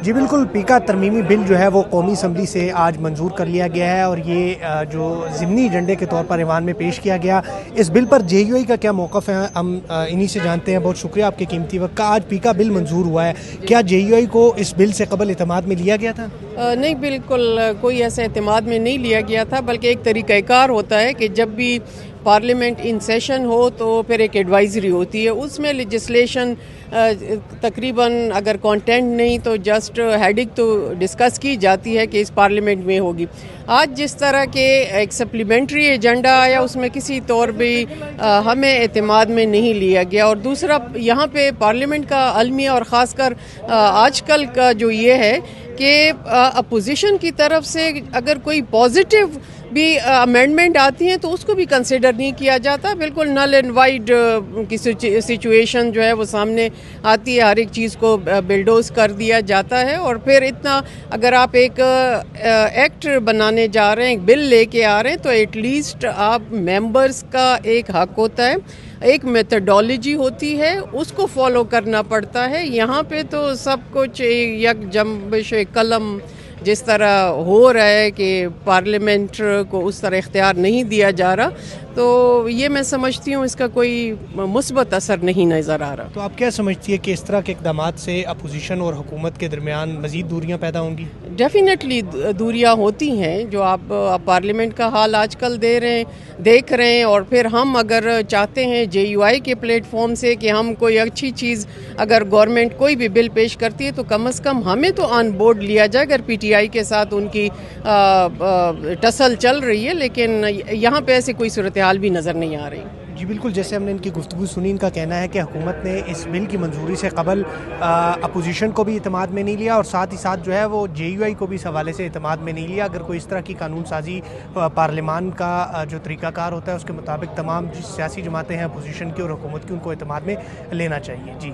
جی بالکل، پیکا ترمیمی بل جو ہے وہ قومی اسمبلی سے آج منظور کر لیا گیا ہے اور یہ جو ضمنی ایجنڈے کے طور پر ایوان میں پیش کیا گیا۔ اس بل پر جے یو آئی کا کیا موقف ہے، ہم انہی سے جانتے ہیں۔ بہت شکریہ آپ کے قیمتی وقت کا۔ آج پیکا بل منظور ہوا ہے، کیا جے یو آئی کو اس بل سے قبل اعتماد میں لیا گیا تھا؟ نہیں، بالکل کوئی ایسا اعتماد میں نہیں لیا گیا تھا، بلکہ ایک طریقہ کار ہوتا ہے کہ جب بھی پارلیمنٹ ان سیشن ہو تو پھر ایک ایڈوائزری ہوتی ہے، اس میں لیجسلیشن تقریباً اگر کانٹینٹ نہیں تو جسٹ ہیڈنگ تو ڈسکس کی جاتی ہے کہ اس پارلیمنٹ میں ہوگی۔ آج جس طرح کے ایک سپلیمنٹری ایجنڈا آیا، اس میں کسی طور بھی ہمیں اعتماد میں نہیں لیا گیا، اور دوسرا یہاں پہ پارلیمنٹ کا المیہ اور خاص کر آج کل کا جو یہ ہے کہ اپوزیشن کی طرف سے اگر کوئی پازیٹیو بھی امینڈمنٹ آتی ہیں تو اس کو بھی کنسیڈر نہیں کیا جاتا۔ بالکل نل اینڈ وائڈ کی سچویشن جو ہے وہ سامنے آتی ہے، ہر ایک چیز کو بلڈوز کر دیا جاتا ہے، اور پھر اتنا اگر آپ ایک ایکٹ بنانے جا رہے ہیں، ایک بل لے کے آ رہے ہیں، تو ایٹ لیسٹ آپ ممبرز کا ایک حق ہوتا ہے، ایک میتھڈالوجی ہوتی ہے، اس کو فالو کرنا پڑتا ہے۔ یہاں پہ تو سب کچھ یک جنبش قلم جس طرح ہو رہا ہے کہ پارلیمنٹ کو اس طرح اختیار نہیں دیا جا رہا، تو یہ میں سمجھتی ہوں اس کا کوئی مثبت اثر نہیں نظر آ رہا۔ تو آپ کیا سمجھتی ہے کہ اس طرح کے اقدامات سے اپوزیشن اور حکومت کے درمیان مزید دوریاں پیدا ہوں گی؟ ڈیفینیٹلی دوریاں ہوتی ہیں، جو آپ پارلیمنٹ کا حال آج کل دیکھ رہے ہیں، اور پھر ہم اگر چاہتے ہیں جے یو آئی کے پلیٹ فارم سے کہ ہم کوئی اچھی چیز اگر گورنمنٹ کوئی بھی بل پیش کرتی ہے تو کم از کم ہمیں تو آن بورڈ لیا جائے۔ اگر پی ٹی آئی کے ساتھ ان کی ٹسل چل رہی ہے، لیکن یہاں پہ ایسی کوئی صورتحال بھی نظر نہیں آ رہی۔ جی بالکل، جیسے ہم نے ان کی گفتگو سنی، ان کا کہنا ہے کہ حکومت نے اس بل کی منظوری سے قبل اپوزیشن کو بھی اعتماد میں نہیں لیا، اور ساتھ ہی ساتھ جو ہے وہ جے یو آئی کو بھی اس حوالے سے اعتماد میں نہیں لیا۔ اگر کوئی اس طرح کی قانون سازی پارلیمان کا جو طریقہ کار ہوتا ہے اس کے مطابق تمام سیاسی جماعتیں ہیں اپوزیشن کی اور حکومت کی، ان کو اعتماد میں لینا چاہیے۔ جی